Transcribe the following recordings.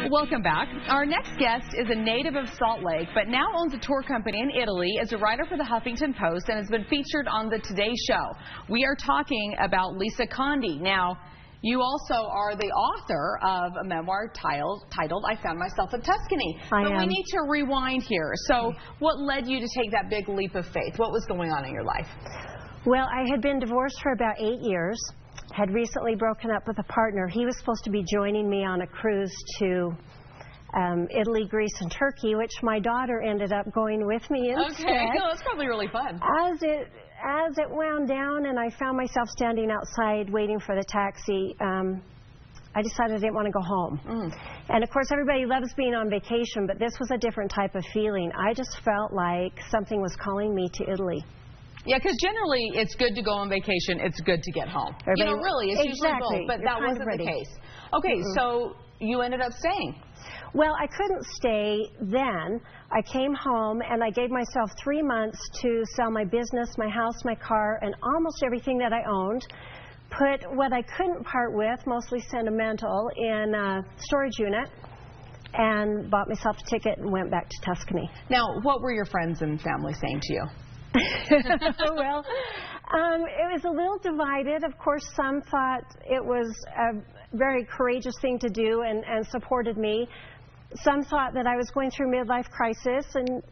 Welcome back. Our next guest is a native of Salt Lake, but now owns a tour company in Italy, is a writer for the Huffington Post, and has been featured on the Today Show. We are talking about Lisa Condi. Now, you also are the author of a memoir titled I Found Myself in Tuscany. But we need to rewind here. So what led you to take that big leap of faith? What was going on in your life? Well, I had been divorced for about 8 years, had recently broken up with a partner. He was supposed to be joining me on a cruise to Italy, Greece, and Turkey, which my daughter ended up going with me instead. Okay, well, that's probably really fun. As it wound down and I found myself standing outside waiting for the taxi, I decided I didn't want to go home. And of course, everybody loves being on vacation, but this was a different type of feeling. I just felt like something was calling me to Italy. Yeah, because generally it's good to go on vacation. It's good to get home. You know, really, it's usually both, but that wasn't the case. Okay, so you ended up staying. Well, I couldn't stay then. I came home and I gave myself 3 months to sell my business, my house, my car, and almost everything that I owned. Put what I couldn't part with, mostly sentimental, in a storage unit, and bought myself a ticket and went back to Tuscany. Now, what were your friends and family saying to you? Well, it was a little divided. Of course, some thought it was a very courageous thing to do and supported me. Some thought that I was going through midlife crisis, and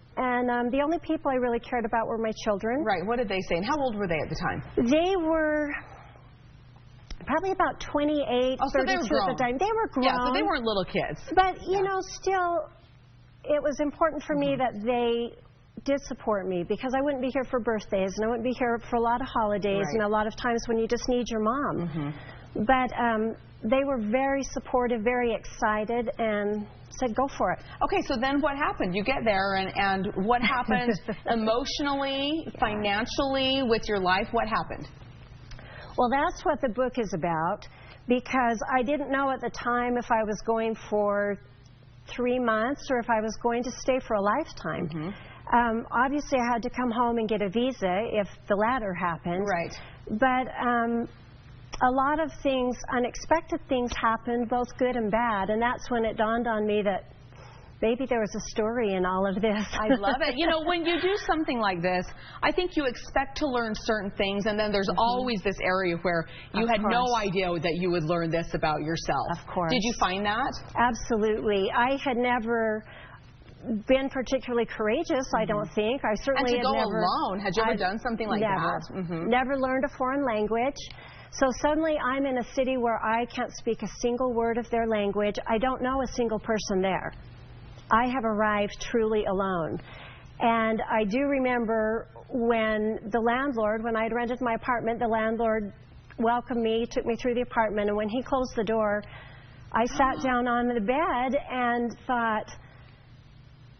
the only people I really cared about were my children. Right. What did they say, and how old were they at the time? They were probably about 28, 32 at the time. They were grown. Yeah, so they weren't little kids. But, you know, still, it was important for me that they did support me, because I wouldn't be here for birthdays and I wouldn't be here for a lot of holidays and a lot of times when you just need your mom. But they were very supportive, very excited, and said, go for it. Okay, so then what happened? You get there, and what happened emotionally, financially, with your life? What happened? Well, that's what the book is about, because I didn't know at the time if I was going for 3 months or if I was going to stay for a lifetime. Obviously, I had to come home and get a visa if the latter happened. Right. But a lot of things, unexpected things happened, both good and bad, and that's when it dawned on me that maybe there was a story in all of this. I love it. You know, when you do something like this, I think you expect to learn certain things, and then there's always this area where you had no idea that you would learn this about yourself. Of course. Did you find that? Absolutely. I had never been particularly courageous, I don't think. I certainly and to had go never alone. Had you ever done something like that? Never learned a foreign language. So suddenly I'm in a city where I can't speak a single word of their language. I don't know a single person there. I have arrived truly alone. And I do remember when the landlord, when I had rented my apartment, the landlord welcomed me, took me through the apartment, and when he closed the door, I sat down on the bed and thought,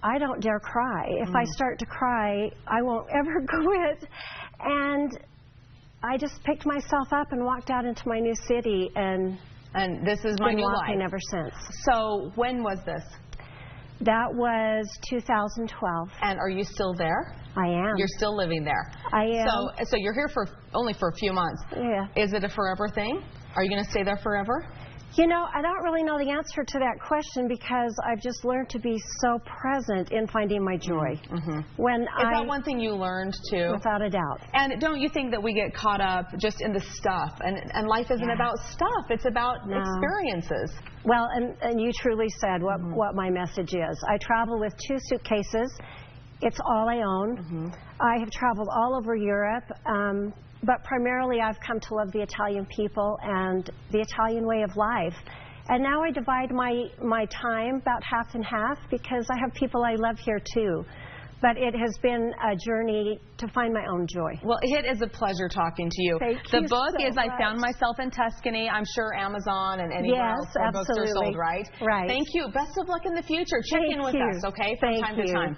I don't dare cry. If I start to cry, I won't ever quit. And I just picked myself up and walked out into my new city, and this is my new life. Been walking ever since. So when was this? That was 2012. And are you still there? I am. You're still living there? I am. So you're here for only for a few months. Yeah. Is it a forever thing? Are you going to stay there forever? You know, I don't really know the answer to that question, because I've just learned to be so present in finding my joy. Is that one thing you learned too? Without a doubt. And don't you think that we get caught up just in the stuff, and life isn't about stuff, it's about experiences? Well, and you truly said what my message is. I travel with 2 suitcases. It's all I own. I have traveled all over Europe. But primarily I've come to love the Italian people and the Italian way of life. And now I divide my time about half and half, because I have people I love here too. But it has been a journey to find my own joy. Well, it is a pleasure talking to you. Thank you The book so is much. I Found Myself in Tuscany. I'm sure Amazon and anywhere else where books are sold, right? Right. Thank you. Best of luck in the future. Check in with us, okay, from time to time.